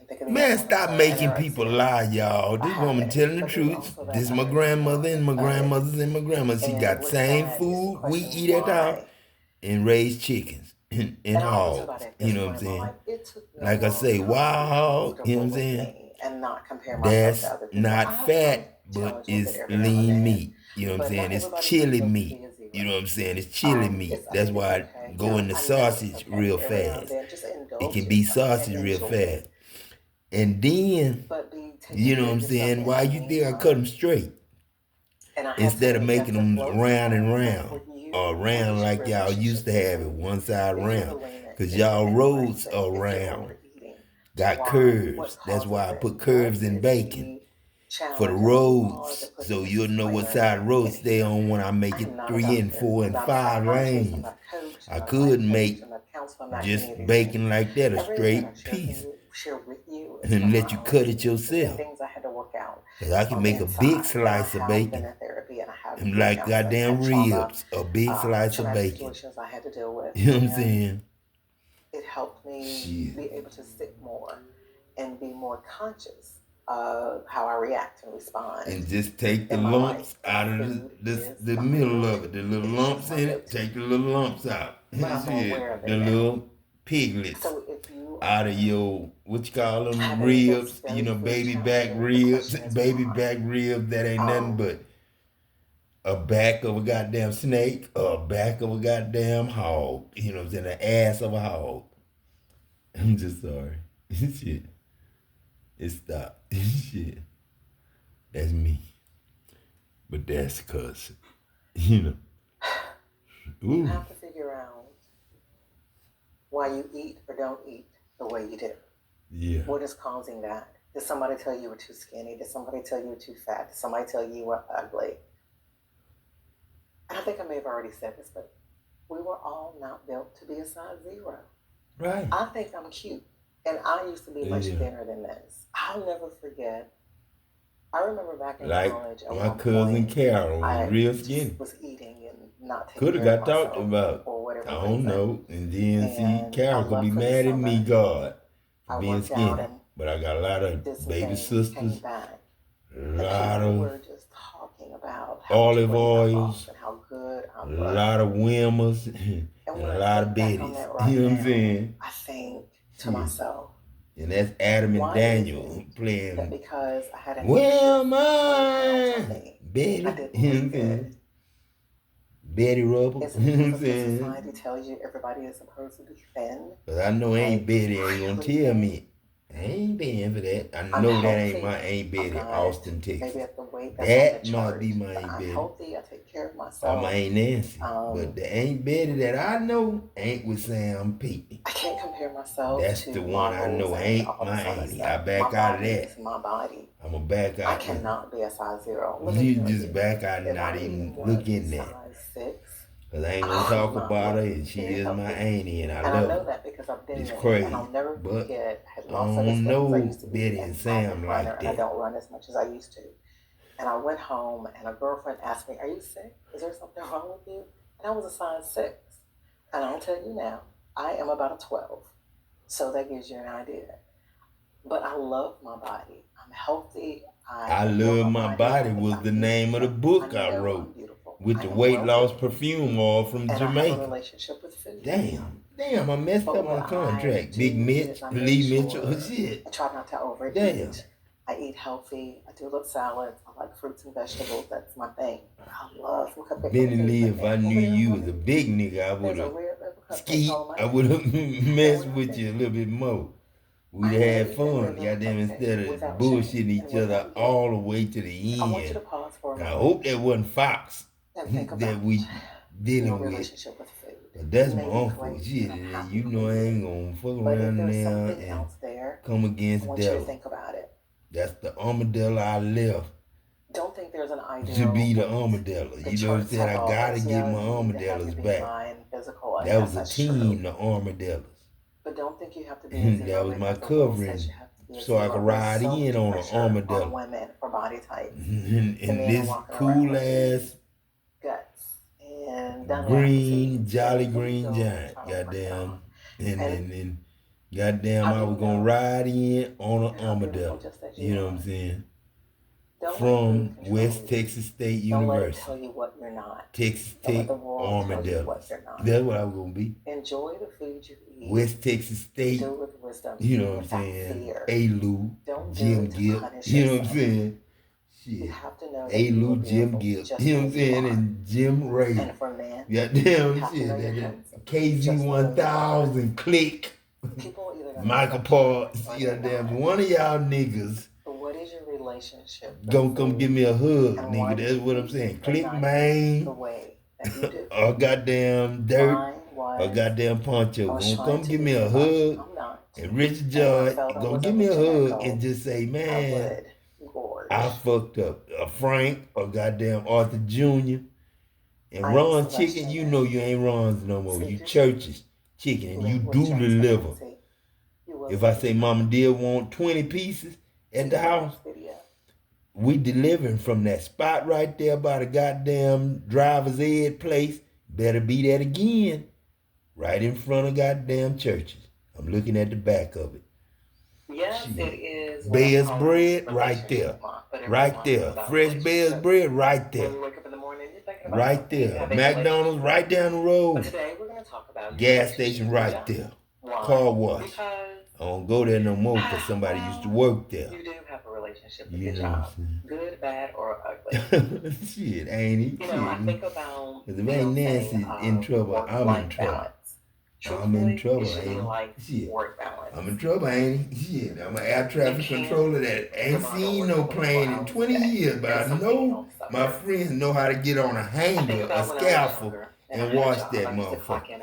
think of the young Man, women stop who are making people anorexic. lie, y'all. I This have woman it, telling the but there's truth. also that This is my other grandmother and component my of it. grandmother's and my grandmother. She And got the what's same sad is the food we question eat at our house why. and raise chickens and And I'll answer about hogs. it You this know what I'm point in my life. saying? It took me a Like I long say, time to wild be hog, you know what comfortable I'm with saying? me and not compare myself to That's other people. not I have some fat, but challenges with it it's every now and lean then, meat. You know what I'm but saying? not It's everybody is chili built to be meat. a You zero. know what I'm saying? It's chili meat. I That's think it's why I okay. go Now, into I know it's sausage okay real every now and fast. then just to It can indulge be yourself sausage and real enjoy fast. it, And then, but be taking you know care what of I'm yourself saying? in Why the you think I cut them meantime. straight And I had instead some of making rejected them floats round and but round for or you, what round is your like y'all used relationship to with have it, food? one side Is it round? bulimic? Cause Is it y'all roads anorexic? are Is it round, overeating? got Why? What curves. That's causes why I it? put What curves in is bacon the for the challenge of the pause roads, that puts a so you'll know what disclaimer side road in stay here? on when I make I it am not a 3 and doctor. 4 I'm and not a 5 psychiatrist. I'm lanes. not a coach. I'm I not a life could coach. make I'm not a counselor. I'm not any of just these things. bacon like that a Everything that I straight piece share with you is and from my let you own cut it experiences and yourself. things I had to work out Cause I can on the make a big inside. And I slice of have been bacon in therapy and I have been and through like counseling goddamn and trauma, ribs, a big slice of traumatic bacon. situations I had to deal with. You know what I'm And saying? it helped me Shit. be able to sit more and be more conscious of how I react and respond And just take the in my life. lumps And out of food is the middle food. of it. The little It's just lumps my in it, go-to. take the little lumps out. But I'm more aware Shit. of The it now. little piglets So if you out of your, what you call them, have any that's ribs, you very know, food baby back challenging, the ribs, question is baby why. back ribs that ain't nothing Um, but a back of a goddamn snake or a back of a goddamn hog. You know what I'm saying? The ass of a hog. I'm just sorry. Shit. It stopped. Shit. That's me. But that's cuz, you know. you Ooh. have to figure out why you eat or don't eat the way you do. Yeah. What is causing that? Did somebody tell you you were too skinny? Did somebody tell you you were too fat? Did somebody tell you you were ugly? And I think I may have already said this, but we were all not built to be a size zero. Right. I think I'm cute. And I used to be much Yeah. thinner than this. I'll never forget. I remember back in Like college at my one cousin point, Carol was I real just skinny. was eating and not taking Could have care of got talked myself about. for I whatever don't reason. know. And then see, And I Carol could be left for the mad at me, summer. God, for I being worked out skinny. and But I got a lot did of some baby things, came sisters, back, a and lot people of were just talking about how much olive weight I lost oils, and how good I a looked. lot of Wimmers, And and when a I lot of think back on Betties. that You right know what I'm now, saying? I think to Shit. myself, And that's Adam and why is Daniel it that playing because I had an Where extra am 20 pounds on I? me, I Betty. didn't You know what look I'm good? saying? Betty Rubble. Is You it know what I'm because the saying? society tells you everybody is supposed to be thin, Cause I know Aunt like Betty ain't gonna really tell thin? me. I ain't paying for that. I I'm know that ain't my healthy. Aunt I'm Betty, not Austin, maybe Texas. at the weight that's on the That must be chart, my but Aunt I'm Betty. healthy. I take care of Or my myself. Aunt Nancy. But Um, the Aunt Betty that I know ain't with Sam P. I can't compare myself That's the to one I models know and ain't all my this other auntie. I stuff. My back out of body that. is my body. I'ma back I out. cannot be a size zero. Let me You tell just you, back out and if not I even even was look a in that. size six, Cause I ain't gonna I would talk not about her look and she very is my healthy. auntie and I And I love know her. that because I've been It's there. And I'll crazy. never But forget, I had I lost other don't stuff because I used know to be Betty an and avid Sam runner like and I that. don't run as much as I used to. And I went home and a girlfriend asked me, "Are you sick? Is there something wrong with you?" And I was a size six. And I'll tell you now, I am about a 12. So that gives you an idea. But I love my body. I'm healthy. I I adore Love my My body. I Body think was I'm the name of the beautiful. I book I know I'm wrote beautiful. with I the am weight well loss built. perfume oil from And I have a Jamaica. relationship with food. Damn, I messed But up what my I contract. Big do is Mitch, I make Lee Mitchell, sure I shit. try not to Damn. overeat. I eat healthy. I do love salads. I like fruits and vegetables. That's my thing. I love some cupcakes. Let me Benny tell you Lee, if something. I knew Over there in you front was of a me, big nigga, I would there's a have red velvet cupcake skeet. called I Knaighne. would have And messed when I with tell you a you, little bit more. I We'd have never have eaten a red fun, velvet goddamn, cupcake instead of without sugar bullshitting and each other without guilt. all the way to I the want you end. to pause for a And I moment hope that wasn't Fox and think that about we your dealing with. relationship with food. But It that's my may be uncle. great, Shit, and I'm and happy you for know I you. ain't gonna fuck But if around there's now something and else there, come I against want you to Della. think about it. That's the armadillo I left Don't think there's an to ideal be the weight. armadillo. The You know what I'm chart saying? I gotta tells get you my you need to have your armadillos back. BMI and physical, and That yes, was a that's true. team, the armadillos. But don't think you have to be a That zero was my because the world says covering you have to be a so I zero. could There's ride so in much on an pressure on armadillo. women for body types. The And men are this walking around cool with ass these guts and done green, disease. jolly And here you green go giant, trying to work it off. goddamn, And and Goddamn, I was gonna ride in on an Armadillo. Just as You know what are. I'm saying? Don't From let West Texas State Don't let it University. tell you what you're not. Texas Don't let Tech the world tell you what Armadillos. you're not. That's what I was gonna be. Enjoy the food you eat. West Texas State. Do it with wisdom. You know what I'm saying? A-Lou, Jim Gill. You know what I'm saying? Shit. You have to know A-Lou, Jim Gill. You know what I'm saying? And Jim Ray. And for men, goddamn shit. That KZ1000 Click. Michael Parks. Goddamn. One of y'all niggas. What is your relationship? Gonna come give me a hug, nigga. That's what I'm saying. Click Maine. Or goddamn Dirt. Or goddamn Poncho. Gonna come give me a hug. And Richard George gonna give me a hug and just say, man, I fucked up. Frank or goddamn Arthur Jr. And Ron's Chicken, you know you ain't Ron's no more. You Church's Chicken and you do deliver. If I say Mama Dear want 20 pieces at the house, we delivering from that spot right there by the goddamn driver's ed place. Better be that again. Right in front of goddamn Churches. I'm looking at the back of it. Yes, it is. Bear's bread right there. Right there. Fresh Bear's bread right there. When you wake up in the morning, you're thinking about right there. McDonald's right down the road. But today we're going to talk about gas station right there. Car wash. I don't go there no more because somebody used to work there. You do have a relationship with your job. Good, bad, or ugly. Shit, ain't it? You know, I think about... Because if ain't Nancy in trouble, I'm in trouble. I'm in trouble, ain't shit. I'm in trouble, ain't shit. I'm an air traffic controller that ain't seen no plane in 20 years, but I know my friends know how to get on a hanger, a scaffold, and watch that motherfucker.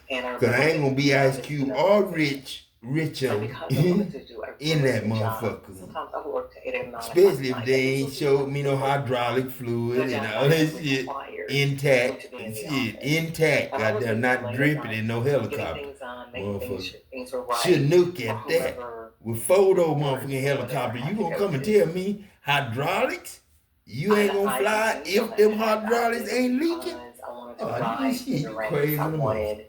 Because I ain't gonna be Ice Cube or Richo in that motherfucker. Especially if they ain't showed me no hydraulic fluid and all that shit intact and shit. Intact, goddamn, not dripping in no helicopter. Motherfucker. Chinook at that. With photo motherfucking helicopter, you gonna come and tell me hydraulics? You ain't gonna fly if them hydraulics ain't leaking? Oh, you shit, you crazy in the motherfucker.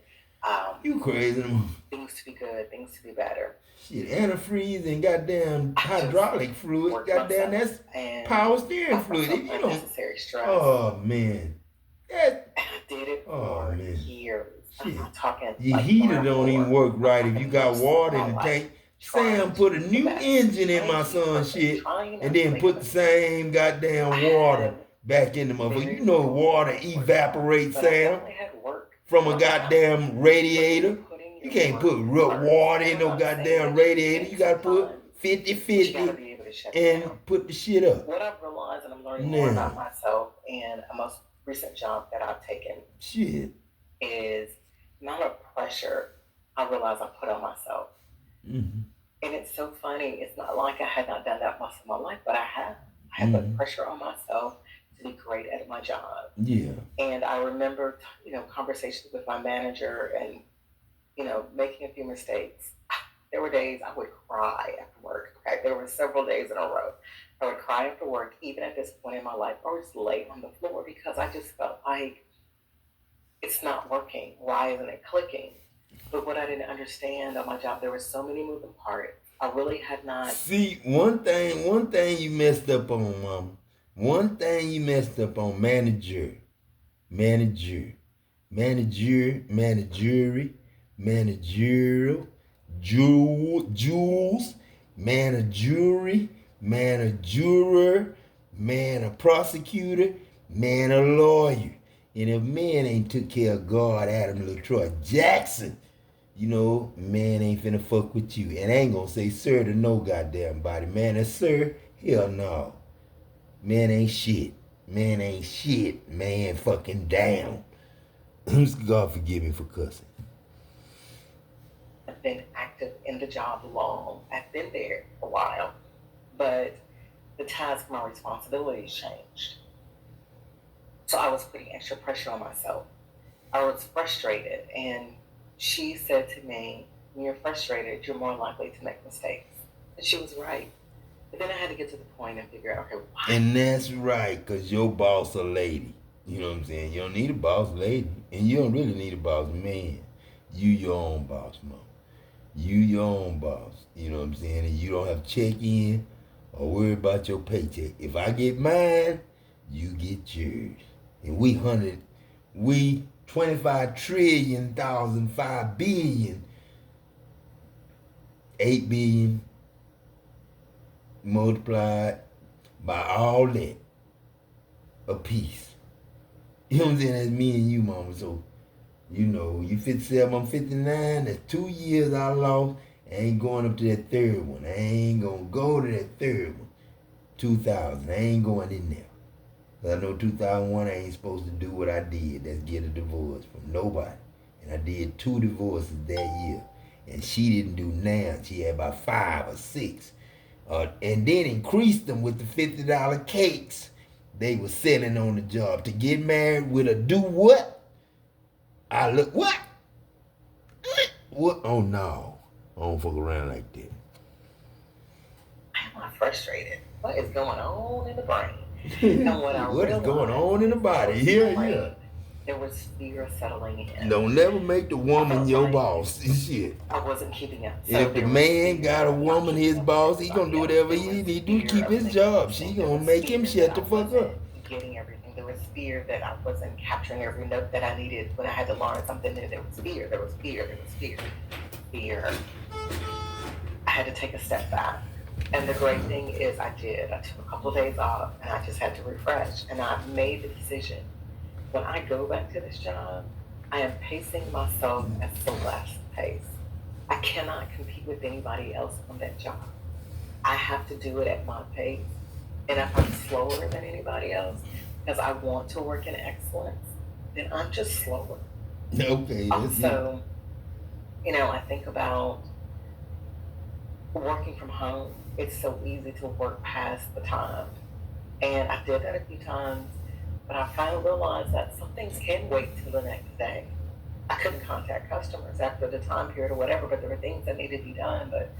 You crazy in the motherfucker. Things to be good, things to be better. Shit, antifreeze and goddamn hydraulic fluid, goddamn, that's power steering fluid. If you don't, oh man, that, I did it for years. Shit. I'm talking. Your heater don't even work right if you got water in the tank. Sam put a new engine in my son's shit and then put the same goddamn water back in the motherfucker. You know water evaporates, Sam, from a goddamn radiator. You can't put water in no goddamn radiator. You gotta put 50-50 and put the shit up. What I've realized, and I'm learning more about myself, and a most recent job that I've taken is the amount of pressure I realize I put on myself. Mm-hmm. And it's so funny. It's not like I had not done that most of my life, but I have. I have put pressure on myself to be great at my job. Yeah. And I remember, conversations with my manager and, making a few mistakes. There were days I would cry after work. Right? There were several days in a row. I would cry after work, even at this point in my life, or just lay on the floor because I just felt like it's not working. Why isn't it clicking? But what I didn't understand on my job, there were so many moving parts. I really had not. See, one thing you messed up on, Mama. One thing you messed up on, managerial, jewels, manager, man a prosecutor, man a lawyer. And if man ain't took care of God, Adam LaTroy Jackson, man ain't finna fuck with you. And I ain't gonna say sir to no goddamn body. Man, and sir, hell no. Man ain't shit. Man fucking down. God forgive me for cussing. I've been active in the job long. I've been there a while. But the task, my responsibilities changed. So I was putting extra pressure on myself. I was frustrated. And she said to me, when you're frustrated, you're more likely to make mistakes. And she was right. But then I had to get to the point and figure out, okay, why? And that's right, because your boss a lady. You know what I'm saying? You don't need a boss lady. And you don't really need a boss man. You your own boss, mom. You your own boss. You know what I'm saying? And you don't have to check in or worry about your paycheck. If I get mine, you get yours. And we 25 trillion, 5 billion, 8 billion multiplied by all that a piece. You know what I'm saying? That's me and you, mama. So, you 57, I'm 59. That's 2 years I lost. I ain't going up to that third one. I ain't gonna go to that third one. 2000. I ain't going in there. Cause I know 2001 I ain't supposed to do what I did. That's get a divorce from nobody. And I did 2 divorces that year. And she didn't do none. She had about 5 or 6. And then increased them with the $50 cakes they were selling on the job. To get married with a do what? I look, what? What? Oh no. I don't fuck around like that. I'm not frustrated. What is going on in the brain? And what is going on in the body? Yeah. There was fear settling in. Don't never make the woman your boss. Shit. I wasn't keeping up. So if the man got a woman his boss, he gonna do whatever he need to do to keep his job. She gonna make him shut the fuck up. Getting everything. There was fear that I wasn't capturing every note that I needed when I had to learn something new. There was fear. There was fear. There was fear. Fear. I had to take a step back. And the great thing is I did. I took a couple of days off and I just had to refresh. And I made the decision. When I go back to this job, I am pacing myself at Celeste's pace. I cannot compete with anybody else on that job. I have to do it at my pace. And if I'm slower than anybody else, because I want to work in excellence, then I'm just slower. Okay. Also, I think about working from home. It's so easy to work past the time. And I did that a few times. But I finally realized that some things can wait till the next day. I couldn't contact customers after the time period or whatever, but there were things that needed to be done. But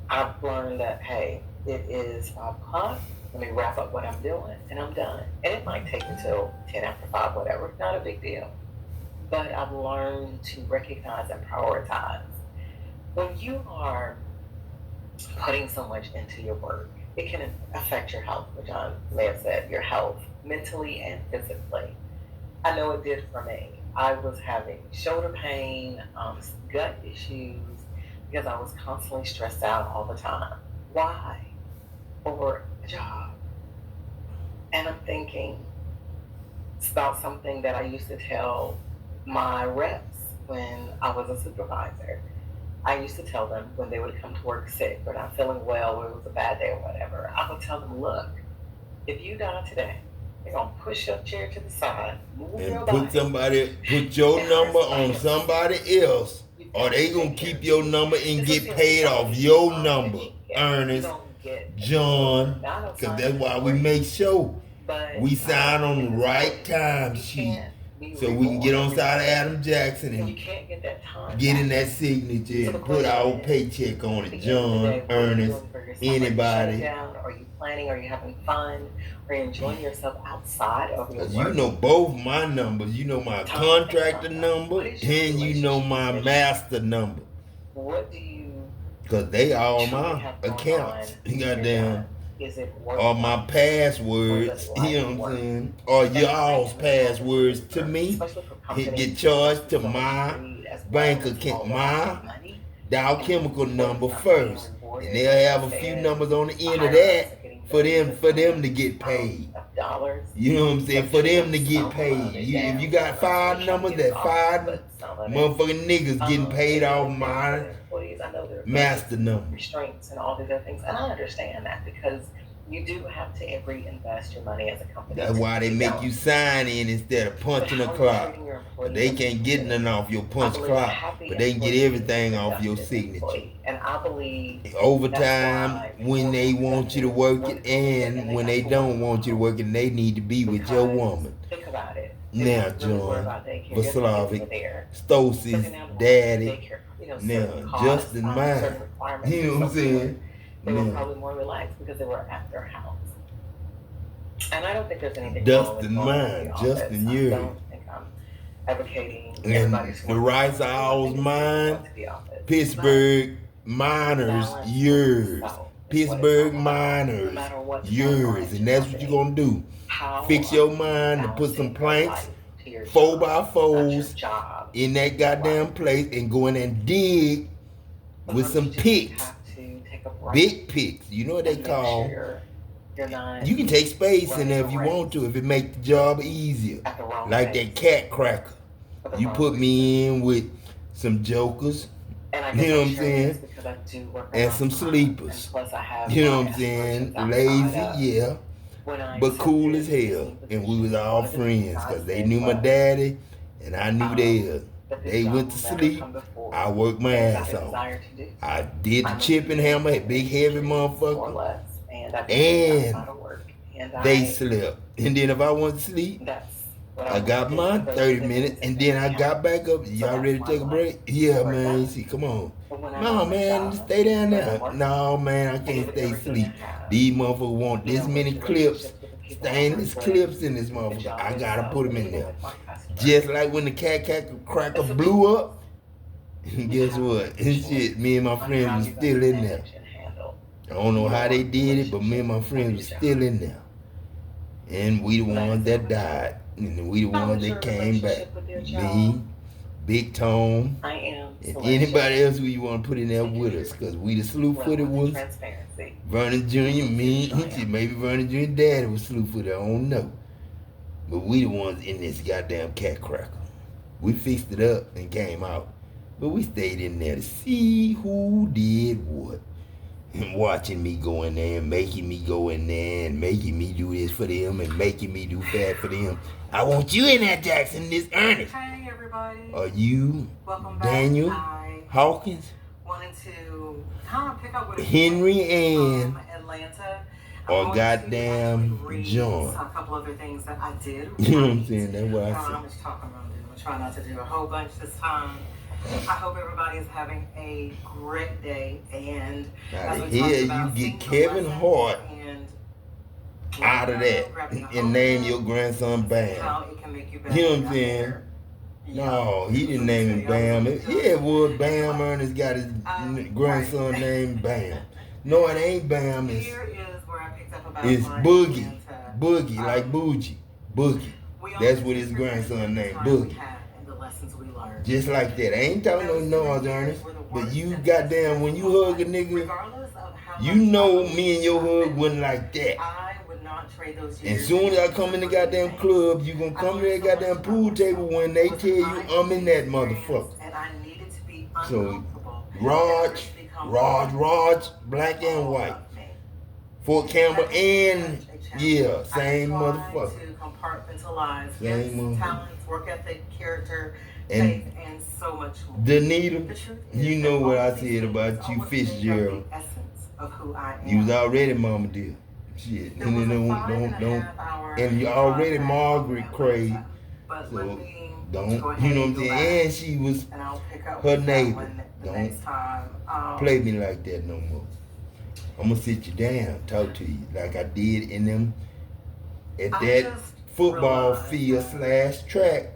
I've learned that, hey, it is 5 o'clock. Let me wrap up what I'm doing, and I'm done. And it might take until 10 after 5, whatever. Not a big deal. But I've learned to recognize and prioritize. When you are putting so much into your work, it can affect your health, which I may have said, your health, mentally and physically. I know it did for me. I was having shoulder pain, gut issues, because I was constantly stressed out all the time. Why? Over a job. And I'm thinking, it's about something that I used to tell my reps when I was a supervisor. I used to tell them when they would come to work sick or not feeling well or it was a bad day or whatever, I would tell them, look, if you die today, they're going to push your chair to the side, move and your put your number on somebody else, or they going to keep your number and get paid off your number, Ernest, John, because that's why we make sure we sign on the right time sheet. So we can get on side of Adam Jackson and get in that signature and put our paycheck on it. John, Ernest, anybody. Are you planning? Are you having fun? Are you enjoying yourself outside of your work? You know both my numbers. You know my contractor number and you know my master number. What do you... Because they all my accounts. Goddamn. Or my passwords, you know what I'm saying? Or y'all's passwords to me. Get charged to my bank account, my Dow Chemical number first. And they'll have a few numbers on the end of that for them to get paid. You know what I'm saying? For them to get paid. If you got 5 numbers, that 5 motherfucking niggas getting paid off my master number. Restraints and all these other things. And I understand that because you do have to reinvest your money as a company. That's why they make you sign in instead of punching a clock. But they can't get nothing off your punch clock, but they can get everything off your signature. And I believe overtime when they want you to work it and when they don't want you to work it and they need to be with your woman. Think about it. Now, John, Vaslavic, Stosie's daddy, now, Justin mine. You know what I'm saying? They were probably more relaxed because they were at their house. And I don't think there's anything Dustin mine, Justin yours. advocating And everybody the Rice Owls mine, Pittsburgh Miners yours. Pittsburgh Miners yours. And that's what you're going to do. Fix your mind to put some planks, 4x4s in that goddamn place and go in and dig with some picks. Big picks. You know what they call. You can take space in there if you want to, if it makes the job easier. Like that cat cracker. You put me in with some jokers, you know what I'm saying? And some sleepers. You know what I'm saying? Lazy, yeah. But cool as hell. And we was all friends because they knew my daddy and I knew theirs. They went to sleep. I worked my ass off. I did the chipping hammer, big heavy motherfucker. And they slept. And then if I want to sleep, I got my 30 minutes and then I got back up. Y'all ready to take a break? Yeah, man. See, come on. No, man, stay down there. No, man, I can't stay asleep. These motherfuckers want this many clips, stainless clips in this motherfucker. I gotta put them in there. Just like when the cat cracker blew up. Guess what? Shit, me and my friends was still in there. I don't know how they did it, but me and my friends was still in there. And we the ones that died. And we the ones that came back. Me, Big Tone, and anybody else who you want to put in there with us. Because we the slew-footed ones. Vernon Jr., me, maybe Vernon Jr. Daddy was slew-footed, I don't know. But we the ones in this goddamn cat cracker. We fixed it up and came out. But we stayed in there to see who did what. And watching me go in there and making me go in there and making me do this for them and making me do that for them. I want you in there, Jackson, this Ernest. Hey, everybody. Are you Daniel Hawkins? Wanted to kind of pick up with Henry Ann Atlanta. or goddamn John. A couple other things that I did. You know what I'm saying? That's what I said. How much talking I'm gonna do. I'm gonna try not to do a whole bunch this time. I hope everybody is having a great day. And now here you get Kevin Hart out of that and name your grandson Bam. You know what I'm saying? No, he didn't name him Bam. Yeah, it was Bam. Ernest got his grandson named Bam. No, it ain't Bam. It's Boogie. Boogie, like Bougie. Boogie. That's what his grandson named, Boogie. Just like that. I ain't talking no noise, Ernest. But you goddamn, when you hug a nigga, you know me and your hug wasn't like that. And soon as I come in the goddamn club, you gonna come to that goddamn pool table when they tell you I'm in that motherfucker. So, Raj, black and white. Fort Campbell and, yeah, same motherfucker. Same motherfucker. Work ethic, character, and faith, and so much more. Danita, you know what I said about you, Fitzgerald. You was already Mama Dear. Shit. And then don't. And you already Margaret Craig. So don't, you know what I'm saying? And she was her neighbor. Don't play me like that no more. I'm gonna sit you down, talk to you like I did in them at that football field / track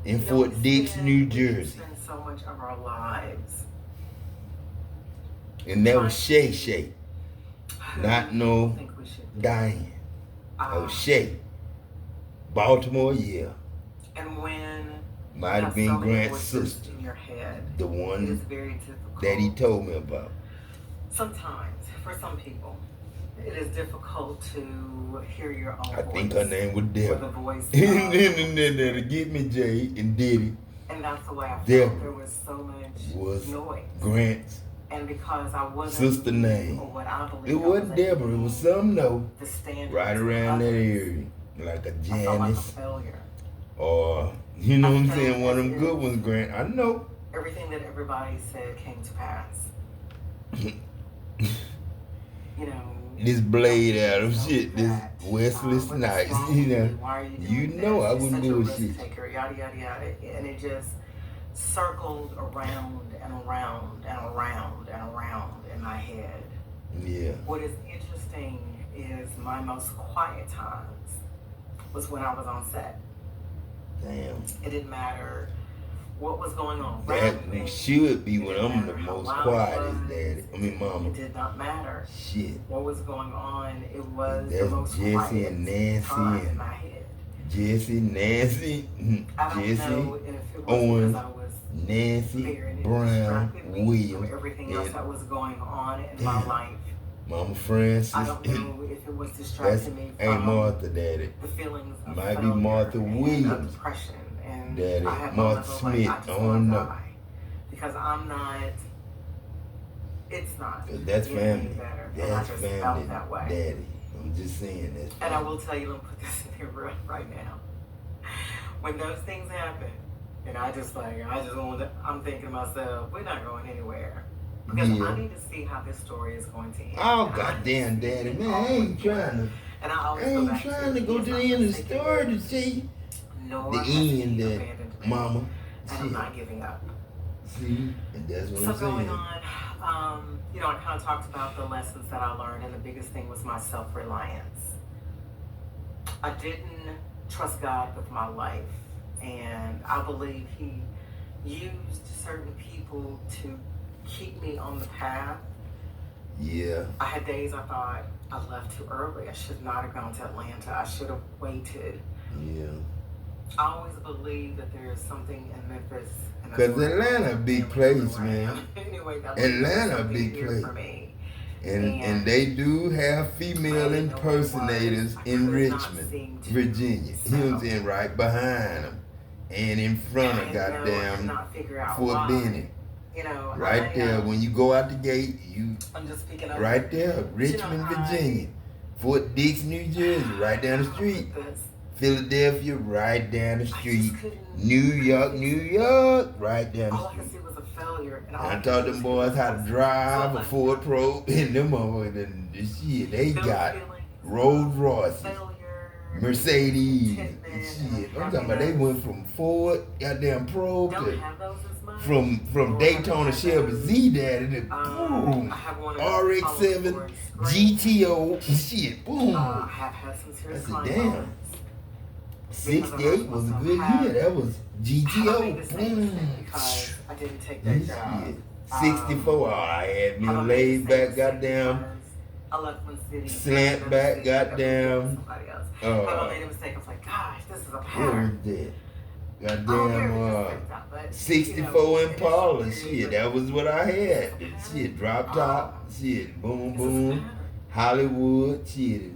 in Fort Dix, New Jersey. So much of our lives. And that was Shay. Not no Diane. Oh, Shay. Baltimore, yeah. And when might have been Grant's sister. In your head, the one it is very difficult. That he told me about. Sometimes, for some people, it is difficult to hear your own voice. I think her name was Deborah. And to get me Jay and Diddy. And that's the way I felt. There was so much noise. Grant's and because I wasn't sister name. Or what I believe it wasn't Deborah, it was some though. The standards right around that area. Like a Janice. Like a or you know what I'm saying, one of them good ones, Grant. I know. Everything that everybody said came to pass. You know, this Blade out of shit, this Wesley Snipes, you know I wouldn't do a shit. Yada yada yada, and it just circled around and around and around and around in my head. Yeah. What is interesting is my most quiet times was when I was on set. Damn. It didn't matter what was going on That me. should be when I'm the Matter how most loud quiet it is was. daddy. I mean, mama. It did not matter Shit. what was going on. It was the That's most Jesse quiet and Nancy time in and my head. Jesse, Nancy, I don't Jesse, know if it was Owens, because I was Nancy, there and it Brown, distracted me Williams, from everything else that was going on in damn, my life. Mama Francis. I don't know if it was That's distracting me Ain't from Martha, daddy. the feelings of Might be failure Martha and of Williams, depression. And daddy. I had Martha moments of Smith. like, I just I want don't to know. die. Because I'm not, it's not. That's getting family. any better. That's and I just family, felt that way. daddy. I'm just saying that. And I will tell you, let me put this in here right now. When those things happen, and I'm thinking to myself, we're not going anywhere. Because I need to see how this story is going to end. Oh, goddamn, daddy, man, I ain't trying to. And I ain't trying to go to the end of the story to see the end that mama. And I'm not giving up. See, and that's what I'm saying. So going on, I kind of talked about the lessons that I learned, and the biggest thing was my self-reliance. I didn't trust God with my life, and I believe He used certain people to keep me on the path. Yeah. I had days I thought I left too early. I should not have gone to Atlanta. I should have waited. Yeah. I always believe that there is something in Memphis. Because Atlanta a big place, man. Anyway, Atlanta a big place. For me. And they do have female impersonators in Richmond, Virginia. He was in right behind them. And in front of goddamn Fort Benning. Right there, when you go out the gate, I'm just speaking of right there, Richmond, Virginia. Fort Dix, New Jersey, right down the street. Philadelphia, right down the street. New York, right down the all I street. could see was a failure. And I taught them boys how to drive a Ford Probe, and them motherfuckers, shit, they got Rolls Royces, Mercedes, and shit. I'm talking about they went from Ford, goddamn Probe, to from Daytona Chevy Z Daddy to boom, RX-7, GTO, shit, boom. I said, damn. 68 was a good year. That was GTO. I didn't take that job. 64, I had me a laid back, goddamn, slant back, goddamn. I made a mistake. I was like, gosh, this is a pattern. What was that? Goddamn, 64 Impala. Shit, that was what I had. Shit, drop top. Shit, boom, boom. Hollywood. Shit.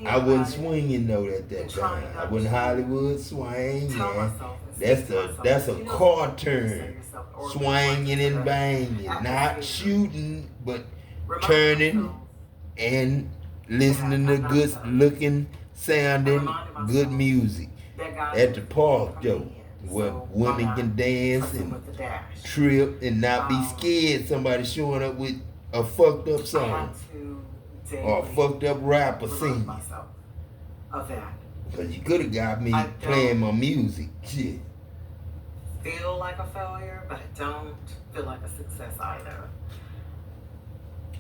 I wasn't swinging though at that time. I wasn't Hollywood swinging. That's a car turn. Swinging and banging. Not shooting, but turning and listening to good looking, sounding, good music. At the park though, where women can dance and trip and not be scared somebody showing up with a fucked up song. Or a fucked up rapper singing. Because you could have got me playing my music. Shit. Feel like a failure, but I don't feel like a success either.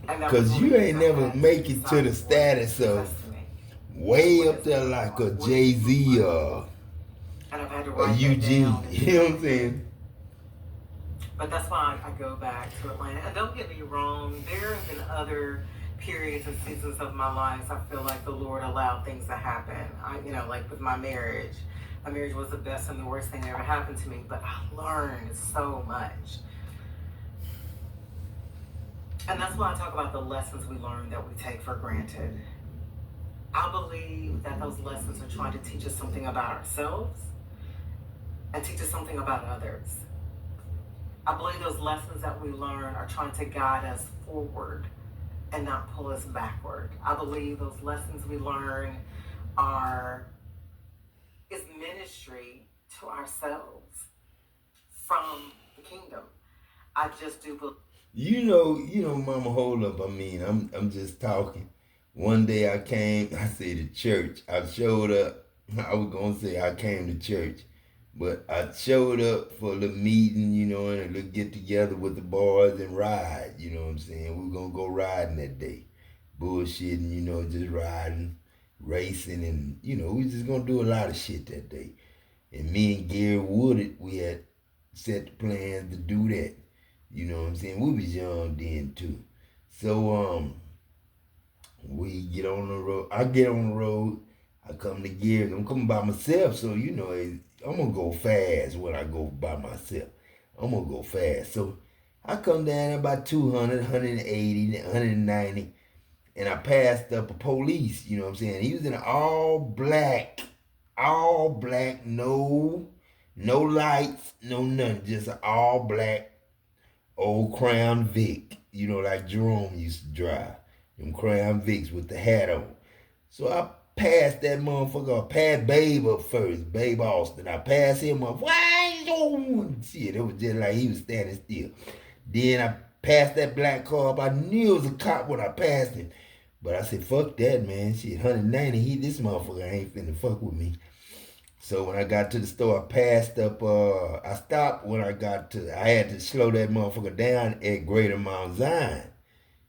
Because you ain't never make it to the status of way up there like a Jay-Z or Eugene. You know what I'm saying? But that's why I go back to Atlanta. And don't get me wrong, there have been other periods and seasons of my life I feel like the Lord allowed things to happen. Like with my marriage. My marriage was the best and the worst thing that ever happened to me, but I learned so much. And that's why I talk about the lessons we learn that we take for granted. I believe that those lessons are trying to teach us something about ourselves and teach us something about others. I believe those lessons that we learn are trying to guide us forward and not pull us backward. I believe those lessons we learn is ministry to ourselves from the kingdom. I just do believe. You know, mama, hold up. I mean, I'm just talking. One day I said to church. I showed up. I was gonna say I came to church, but I showed up for the meeting, and a little get together with the boys and ride. You know what I'm saying? We were gonna go riding that day, bullshitting, just riding, racing, and we just gonna do a lot of shit that day. And me and Gary Woodard, we had set the plans to do that. You know what I'm saying? We was young then too. So we get on the road. I get on the road. I come to Gary. I'm coming by myself, so you know I'm gonna go fast when I go by myself. I'm gonna go fast. So I come down at about 200, 180, 190, and I passed up a police. You know what I'm saying? He was in all black, no lights, no nothing, just an all black old Crown Vic, you know, like Jerome used to drive. Them Crown Vics with the hat on. So I passed that motherfucker. I passed Babe up first, Babe Austin. I passed him up. Why you? Shit, it was just like he was standing still. Then I passed that black car up. I knew it was a cop when I passed him. But I said, fuck that, man. Shit, 190, this motherfucker ain't finna fuck with me. So when I got to the store, I passed up. I stopped when I got to. I had to slow that motherfucker down at Greater Mount Zion.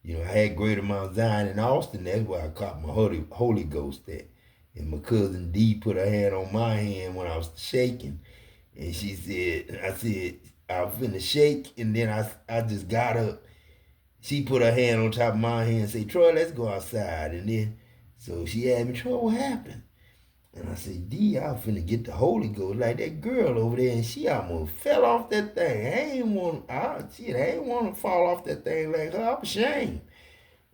You know, I had Greater Mount Zion in Austin. That's where I caught my Holy Ghost at. And my cousin D put her hand on my hand when I was shaking, and she said, "I said I was finna shake," and then I just got up. She put her hand on top of my hand and said, "Troy, let's go outside." And then, so she asked me, "Troy, what happened?" And I said, D, I finna get the Holy Ghost like that girl over there, and she almost fell off that thing. I ain't want to fall off that thing like her. I'm ashamed.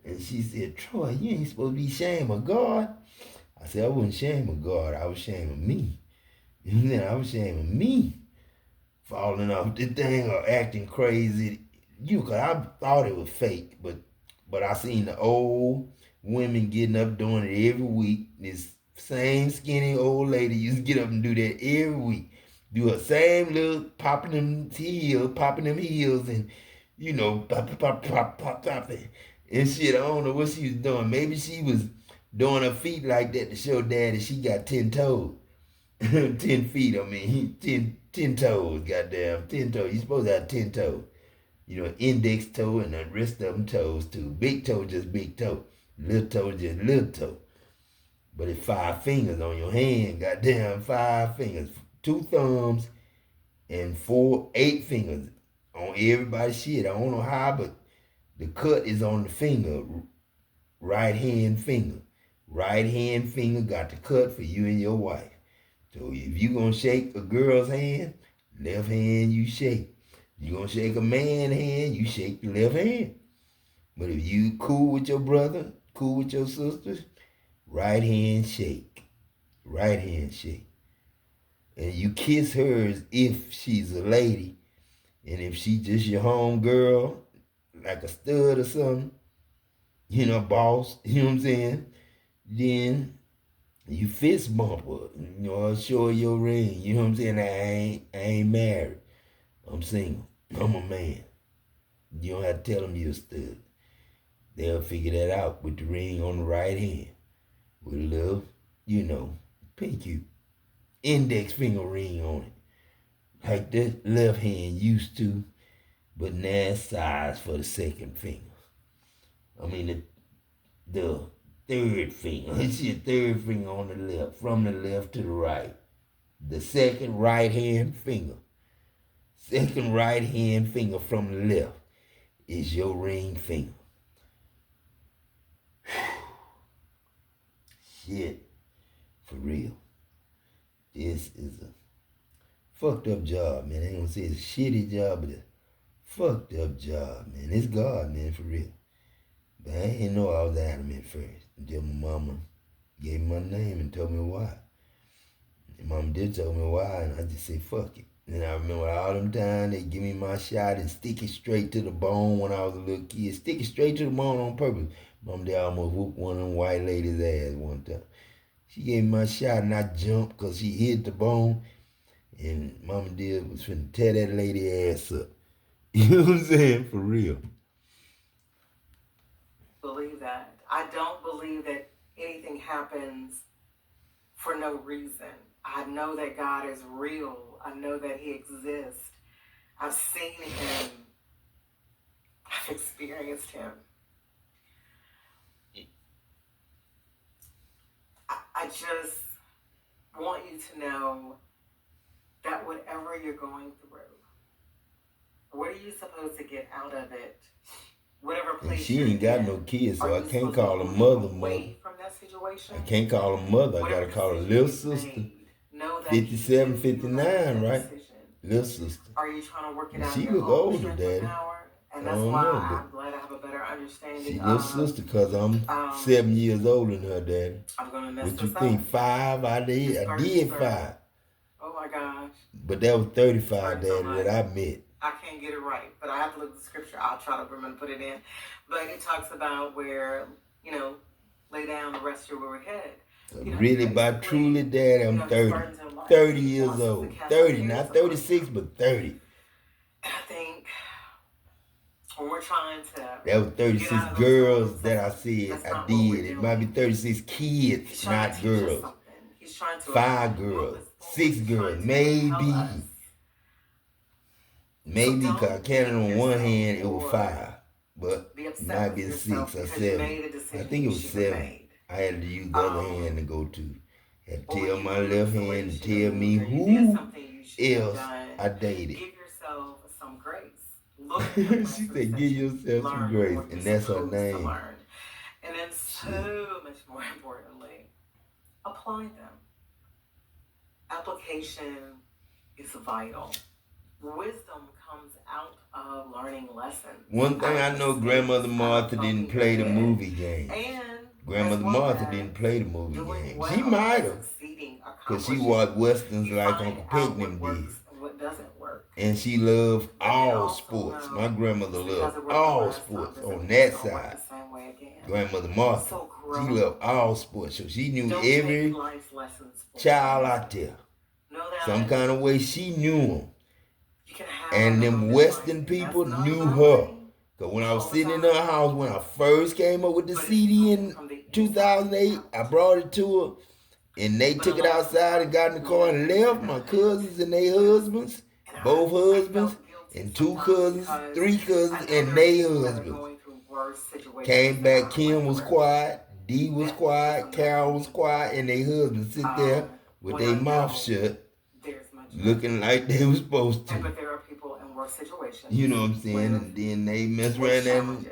And she said, Troy, you ain't supposed to be ashamed of God. I said, I wasn't ashamed of God. I was ashamed of me. And then I was ashamed of me falling off the thing or acting crazy. Cause I thought it was fake, but I seen the old women getting up doing it every week. This same skinny old lady used to get up and do that every week. Do her same little popping them heels, and pop, pop, pop, pop, pop, and shit. I don't know what she was doing. Maybe she was doing her feet like that to show daddy she got 10 toes. 10 feet, I mean, 10 toes, goddamn, 10 toes. You supposed to have 10 toes. Index toe and the rest of them toes too. Big toe, just big toe. Little toe, just little toe. But it's 5 fingers on your hand, goddamn, 5 fingers. 2 thumbs and 8 fingers on everybody's shit. I don't know how, but the cut is on the finger, right hand finger. Right hand finger got the cut for you and your wife. So if you gonna shake a girl's hand, left hand you shake. You gonna shake a man's hand, you shake the left hand. But if you cool with your brother, cool with your sisters, right hand shake. Right hand shake. And you kiss hers if she's a lady. And if she just your home girl, like a stud or something, boss, you know what I'm saying? Then you fist bump her, show her your ring, you know what I'm saying? I ain't married. I'm single. I'm a man. You don't have to tell them you're a stud. They'll figure that out with the ring on the right hand. With a little, pinky index finger ring on it. Like that left hand used to, but now it's size for the second finger. I mean the third finger. It's your third finger on the left, from the left to the right. The second right hand finger. Second right hand finger from the left is your ring finger. Shit. For real. This is a fucked up job, man. I ain't gonna say it's a shitty job, but a fucked up job, man. It's God, man, for real. But I didn't know I was adamant first until my mama gave me my name and told me why. And mama did tell me why, and I just said, fuck it. And I remember all them times they give me my shot and stick it straight to the bone when I was a little kid. Stick it straight to the bone on purpose. Mom did almost whoop one of them white ladies' ass one time. She gave me my shot and I jumped because she hit the bone. And Mama did was finna tear that lady ass up. You know what I'm saying? For real. Believe that. I don't believe that anything happens for no reason. I know that God is real. I know that He exists. I've seen Him. I've experienced Him. I just want you to know that whatever you're going through, what are you supposed to get out of it? Whatever place and she ain't got no kids, so I can't call her mother. From that situation? I can't call her mother. I gotta call her little sister. 57, 59, right? Little sister. Are you trying to work it out? She look older, Daddy. And that's why I'm glad I have a better understanding. She little sister, cause I'm 7 years older than her, Daddy. I'm gonna mess what you think? 5? I did 5. Oh my gosh. But that was 35, Daddy, that I met. I can't get it right, but I have to look at the scripture. I'll try to remember to put it in. But it talks about where, lay down the rest of your weary head. Really, by truly, Daddy, I'm 30. 30 years old. 30, not 36, but 30. And I think when we're trying to... That was 36 girls that I said I did. It might be 36 kids, not girls. 5 girls. 6 girls. Maybe. Maybe, because I counted on one hand, it was 5. But it might be 6 or 7. I think it was 7. I had to use the other hand to go to. Had to tell my left hand to tell me who else I dated. Give yourself some grace. She said, give yourself some grace. And that's her name. And then so much more importantly, apply them. Application is vital. Wisdom comes out of learning lessons. One thing I know, Grandmother Martha didn't play the movie game. Grandmother Martha didn't play the movie game. She might have, because she watched westerns like Uncle Quaighne did. And she loved all sports. My grandmother loved all sports on that side. Grandmother Martha, she loved all sports. So she knew every child out there. Some kind of way she knew them. And them Western people knew her. Because when I was sitting in her house, when I first came up with the CD in 2008, I brought it to her. And they took it outside and got in the car and left. My cousins and their husbands, both husbands, and 2 cousins, 3 cousins, and their husbands. Came back, Kim was quiet, Dee was quiet, Carol was quiet, and their husbands sit there with their mouth shut, looking like they were supposed to. But there are people in worse situations. You know what I'm saying? And then they mess around and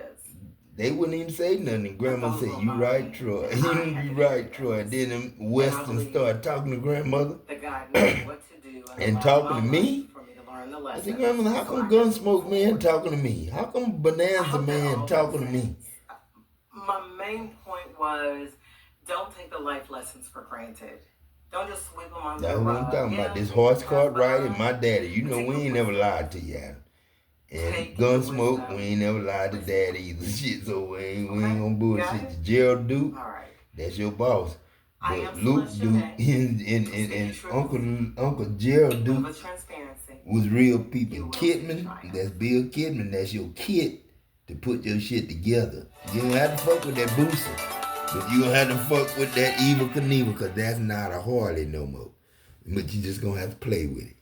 they wouldn't even say nothing. And Grandma said, you right, Troy. You right, Troy. And then them Westerns started talking to Grandmother and talking to me. I said, Grandmother, how come Gunsmoke Man talking to me? How come Bonanza Man talking to me? My main point was, don't take the life lessons for granted. Don't just sweep them on the rug. That's what I'm talking about. This horse cart ride and my daddy. You know we ain't never lied to you, Adam. And Gunsmoke, we ain't never lied to Daddy either. Shit, so we ain't gonna bullshit. Gerald Duke, that's your boss. But Luke Duke and Uncle Gerald Duke was real people. Kidman, that's Bill Kidman, that's your kid to put your shit together. You don't have to fuck with that Boosie. But you gonna have to fuck with that Aigh'd Queaquze, because that's not a Harley no more. But you just gonna have to play with it.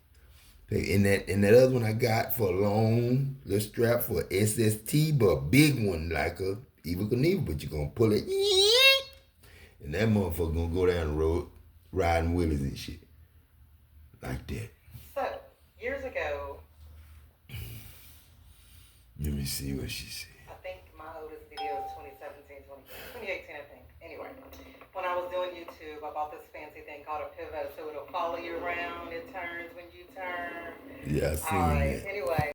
And that other one I got for a long little strap for SST, but a big one like a Aigh'd Queaquze, but you gonna pull it, and that motherfucker gonna go down the road riding wheelies and shit. Like that. So, years ago. Let me see what she said. I think my oldest video is 2018, I think. Anyway, when I was doing YouTube, I bought this fancy thing called a pivot, so it'll follow you around. It turns when you turn. Yeah, I seen that. Anyway.